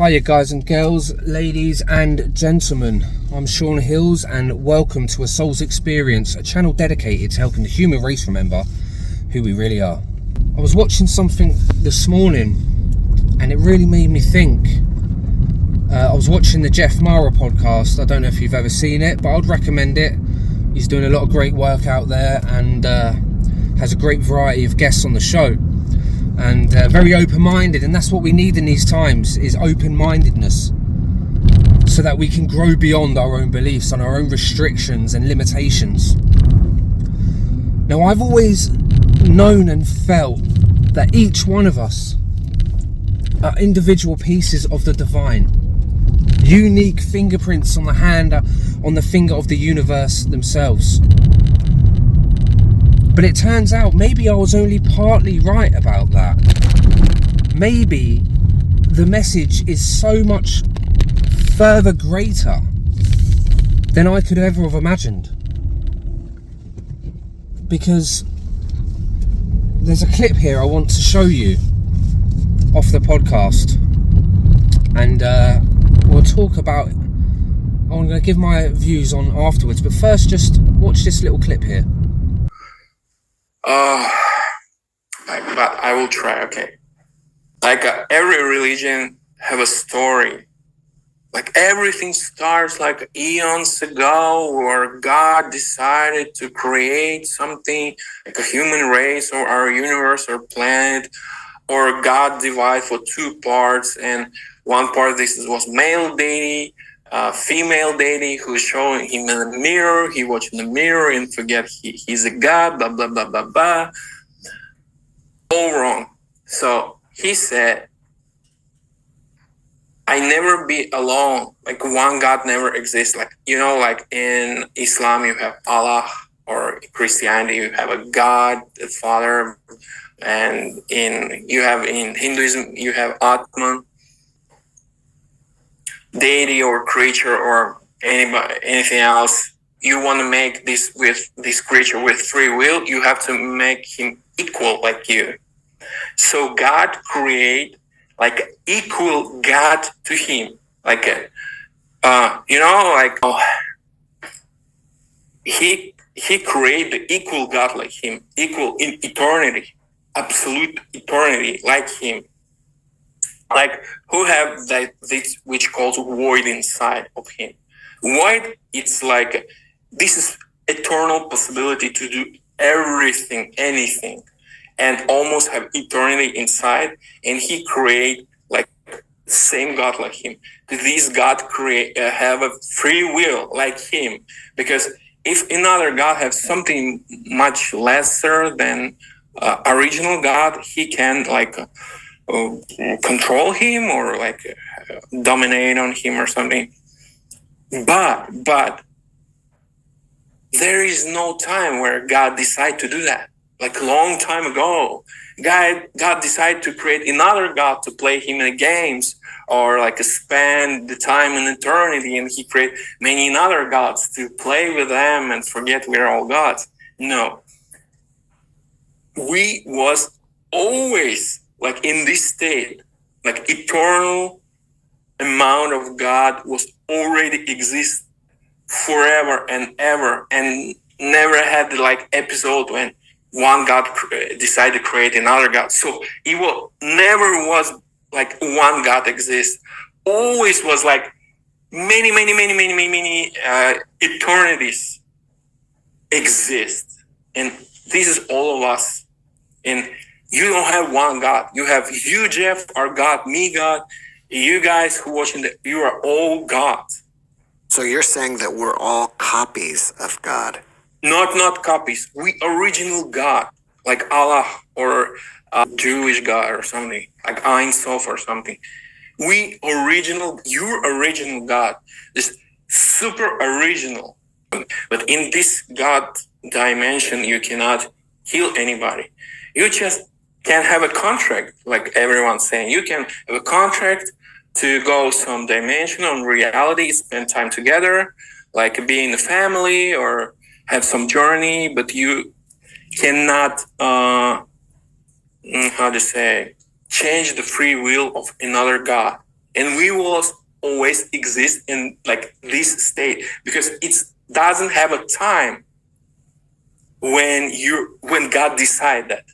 Hiya guys and girls, ladies and gentlemen, I'm Sean Hills and welcome to A Soul's Experience, a channel dedicated to helping the human race remember who we really are. I was watching something this morning and it really made me think. I was watching the Jeff Mara podcast. I don't know if you've ever seen it, but I'd recommend it. He's doing a lot of great work out there and has a great variety of guests on the show. And very open-minded, and that's what we need in these times, is open-mindedness, so that we can grow beyond our own beliefs and our own restrictions and limitations. Now, I've always known and felt that each one of us are individual pieces of the divine, unique fingerprints on the hand, on the finger of the universe themselves. But it turns out maybe I was only partly right about that. Maybe the message is so much further greater than I could ever have imagined. Because there's a clip here I want to show you off the podcast. And we'll talk about, I'm going to give my views on afterwards. But first, just watch this little clip here. But I will try, okay? Every religion have a story. Everything starts eons ago, where God decided to create something like a human race or our universe or planet, or God divided for two parts, and one part this was male deity, female deity who showing him in the mirror, he watching the mirror and forget he's a god, blah, blah, blah, blah, blah. All wrong. So he said, I never be alone. One God never exists. In Islam, you have Allah, or Christianity, you have a God, the Father, and in Hinduism, you have Atman, deity or creature or anything else. You want to make this creature with free will, you have to make him equal like you. So God create equal God to him, he create the equal God like him, equal in eternity, absolute eternity like him. Who have this which calls void inside of him. Void, it's this is eternal possibility to do everything, anything, and almost have eternity inside. And he create same God like him. This God have a free will like him, because if another God have something much lesser than original God, he can control him or dominate on him or something. But there is no time where God decided to do that. Long time ago, God decided to create another God to play him in the games, or spend the time in eternity, and he create many other gods to play with them and forget we're all gods. No. We was always in this state, eternal amount of God was already exist forever and ever, and never had the episode when one God decided to create another God. So it never was one God exists. Always was many eternities exist, and this is all of us. And you don't have one God. You have you, Jeff, our God, me, God. You guys who watching you are all gods. So you're saying that we're all copies of God? Not copies. We original God, like Allah or Jewish God or something, like Ein Sof or something. Your original God, this super original. But in this God dimension, you cannot heal anybody. You just can have a contract, like everyone's saying. You can have a contract to go some dimension on reality, spend time together, be in a family or have some journey, but you cannot, change the free will of another God. and we will always exist in like this state, because it doesn't have a time when God decide that.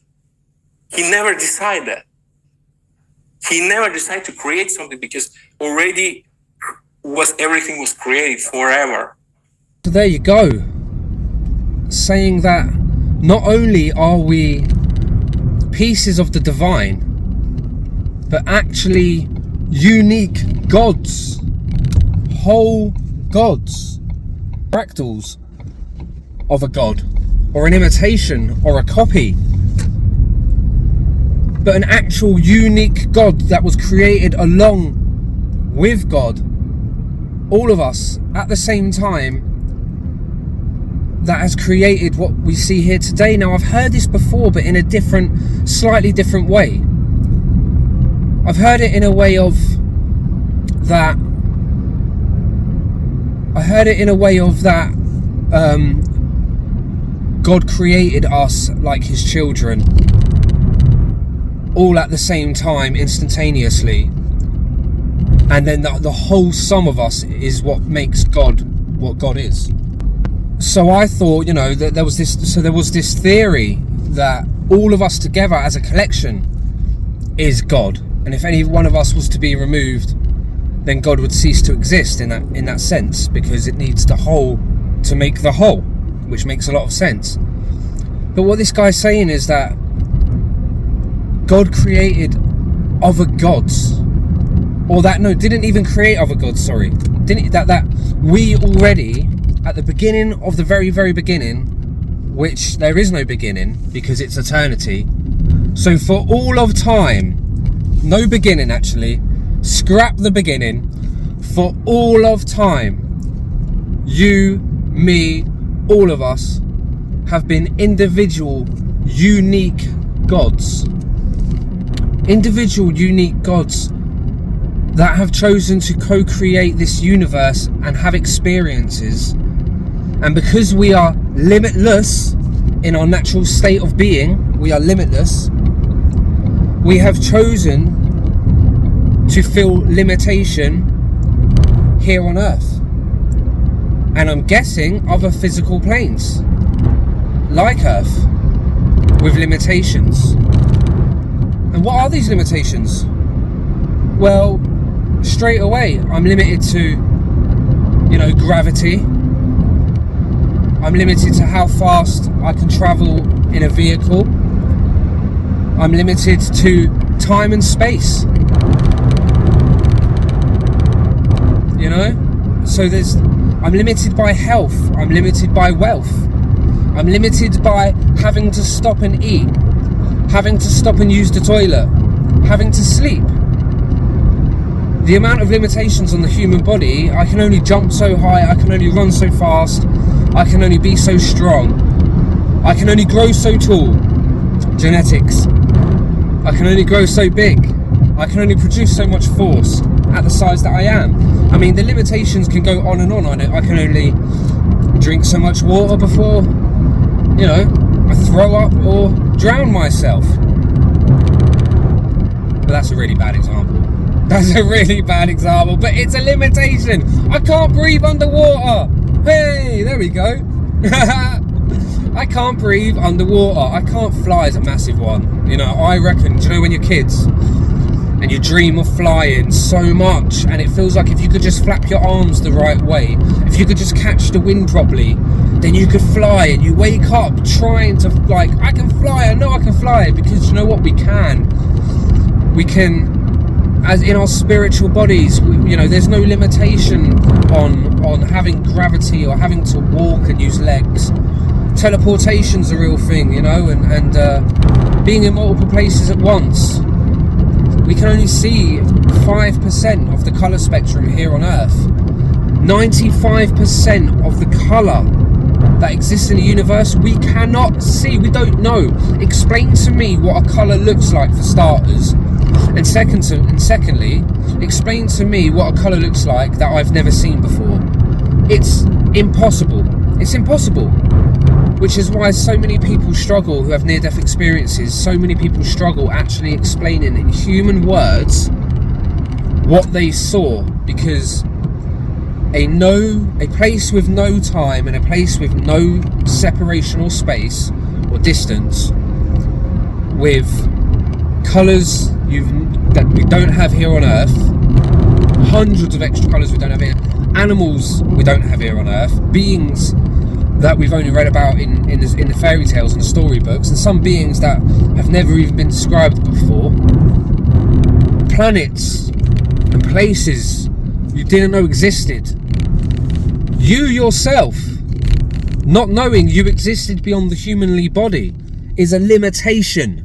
He never decide that. He never decided to create something, because already everything was created forever. So there you go, saying that not only are we pieces of the divine, but actually unique gods, whole gods, fractals of a god, or an imitation, or a copy, but an actual unique God that was created along with God, all of us at the same time, that has created what we see here today. Now, I've heard this before, but in a slightly different way. I've heard it in a way of that. God created us like his children, all at the same time, instantaneously, and then the whole sum of us is what makes God what God is. So I thought, that there was this theory that all of us together as a collection is God, and if any one of us was to be removed, then God would cease to exist in that sense, because it needs the whole to make the whole, which makes a lot of sense. But what this guy's saying is that God created other gods, didn't even create other gods. Sorry, that we already, at the beginning of the very, very beginning, which there is no beginning because it's eternity. So for all of time, no beginning actually, scrap the beginning, for all of time, you, me, all of us have been individual, unique gods. Individual, unique gods that have chosen to co-create this universe and have experiences. And because we are limitless in our natural state of being, we are limitless, we have chosen to feel limitation here on Earth. And I'm guessing other physical planes, like Earth, with limitations. And what are these limitations? Well, straight away, I'm limited to, gravity. I'm limited to how fast I can travel in a vehicle. I'm limited to time and space. So I'm limited by health. I'm limited by wealth. I'm limited by having to stop and eat, having to stop and use the toilet, having to sleep. The amount of limitations on the human body, I can only jump so high, I can only run so fast, I can only be so strong, I can only grow so tall, genetics, I can only grow so big, I can only produce so much force at the size that I am. I mean, the limitations can go on and on. I can only drink so much water before, I throw up or drown myself. But that's a really bad example. That's a really bad example, but it's a limitation. I can't breathe underwater. Hey, there we go. I can't breathe underwater. I can't fly is a massive one. I reckon, when you're kids and you dream of flying so much, and it feels like if you could just flap your arms the right way, if you could just catch the wind properly, then you could fly, and you wake up trying to, I can fly, I know I can fly, because you know what, we can, as in our spiritual bodies, there's no limitation on having gravity or having to walk and use legs. Teleportation's a real thing, and being in multiple places at once. We can only see 5% of the colour spectrum here on Earth. 95% of the colour that exists in the universe, we cannot see, we don't know. Explain to me what a colour looks like, for starters. And secondly, explain to me what a colour looks like that I've never seen before. It's impossible. It's impossible. Which is why so many people struggle who have near-death experiences. So many people struggle actually explaining in human words what they saw, because a place with no time and a place with no separation or space or distance, with colours that we don't have here on Earth, hundreds of extra colours we don't have here, animals we don't have here on Earth, beings that we've only read about in the fairy tales and the storybooks, and some beings that have never even been described before, planets and places you didn't know existed. You yourself, not knowing you existed beyond the humanly body, is a limitation.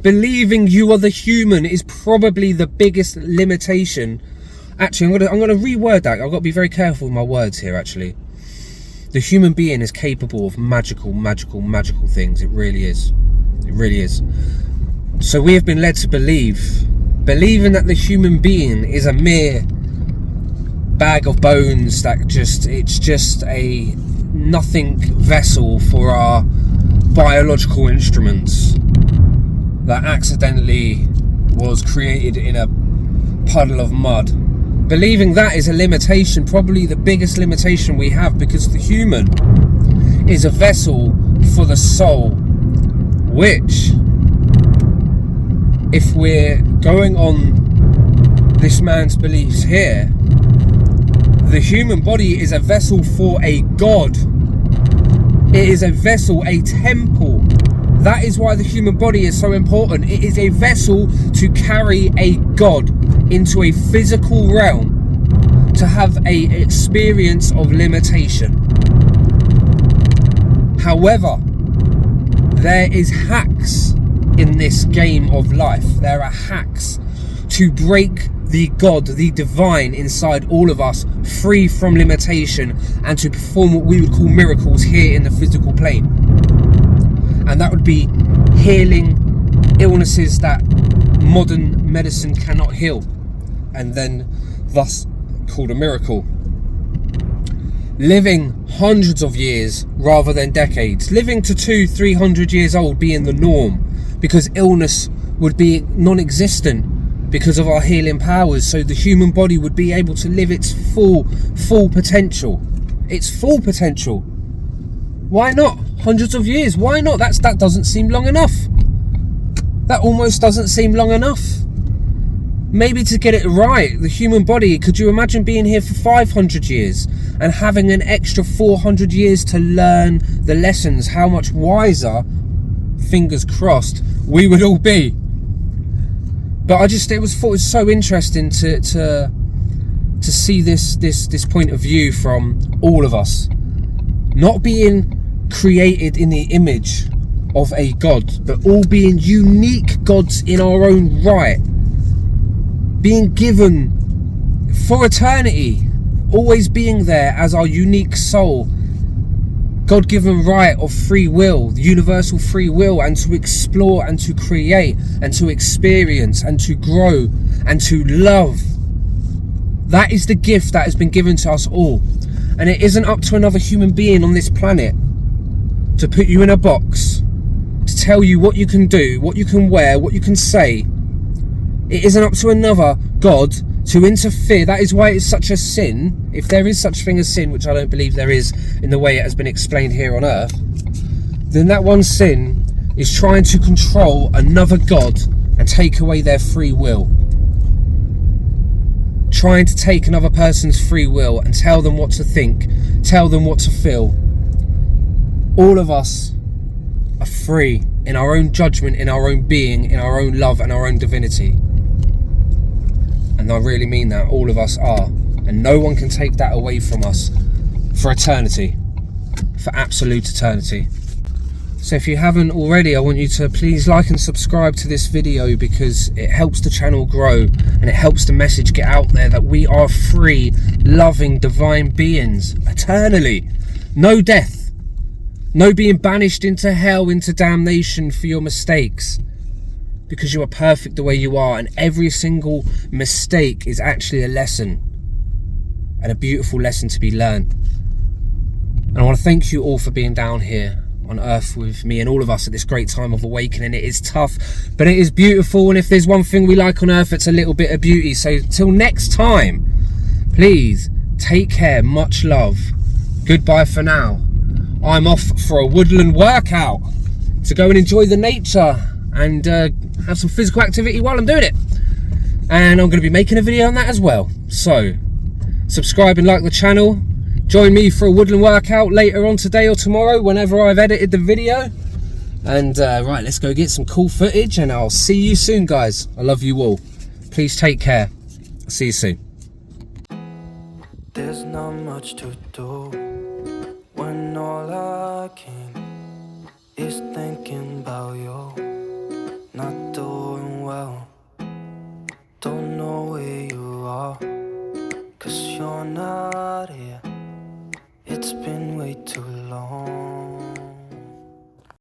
Believing you are the human is probably the biggest limitation. Actually, I'm gonna reword that. I've got to be very careful with my words here, actually. The human being is capable of magical things. It really is. It really is. So we have been led to believing that the human being is a mere bag of bones, that it's just a nothing vessel for our biological instruments that accidentally was created in a puddle of mud. Believing that is a limitation, probably the biggest limitation we have, because the human is a vessel for the soul, which, if we're going on this man's beliefs here, the human body is a vessel for a god. It is a vessel, a temple. That is why the human body is so important. It is a vessel to carry a god into a physical realm, to have an experience of limitation. However, there is hacks in this game of life. There are hacks to break the God, the divine inside all of us, free from limitation, and to perform what we would call miracles here in the physical plane. And that would be healing illnesses that modern medicine cannot heal, and then thus called a miracle. Living hundreds of years rather than decades. Living to 200-300 years old being the norm, because illness would be non-existent because of our healing powers, so the human body would be able to live its full potential. Its full potential. Why not? Hundreds of years. Why not? That doesn't seem long enough. That almost doesn't seem long enough. Maybe to get it right, the human body, could you imagine being here for 500 years and having an extra 400 years to learn the lessons? How much wiser, fingers crossed, we would all be. But I just thought it was so interesting to see this point of view from all of us, not being created in the image of a god, but all being unique gods in our own right, being given for eternity, always being there as our unique soul, God-given right of free will, universal free will, and to explore and to create and to experience and to grow and to love. That is the gift that has been given to us all. And it isn't up to another human being on this planet to put you in a box, to tell you what you can do, what you can wear, what you can say. It isn't up to another God to interfere. That is why it's such a sin, if there is such thing as sin, which I don't believe there is in the way it has been explained here on earth. Then that one sin is trying to control another God and take away their free will. Trying to take another person's free will and tell them what to think, tell them what to feel. All of us are free in our own judgment, in our own being, in our own love and our own divinity. And I really mean that, all of us are. And no one can take that away from us for eternity, for absolute eternity. So if you haven't already, I want you to please like and subscribe to this video, because it helps the channel grow and it helps the message get out there that we are free, loving, divine beings, eternally. No death, no being banished into hell, into damnation for your mistakes, because you are perfect the way you are, and every single mistake is actually a lesson, and a beautiful lesson to be learned. And I want to thank you all for being down here on earth with me and all of us at this great time of awakening. It is tough, but it is beautiful, and if there's one thing we like on earth, it's a little bit of beauty. So till next time, please take care, much love, goodbye for now. I'm off for a woodland workout to go and enjoy the nature and have some physical activity while I'm doing it, and I'm going to be making a video on that as well. So subscribe and like the channel. Join me for a woodland workout later on today or tomorrow, whenever I've edited the video. And right, let's go get some cool footage, and I'll see you soon, guys. I love you all. Please take care. I'll see you soon. There's not much to do when all I can is thinking about you.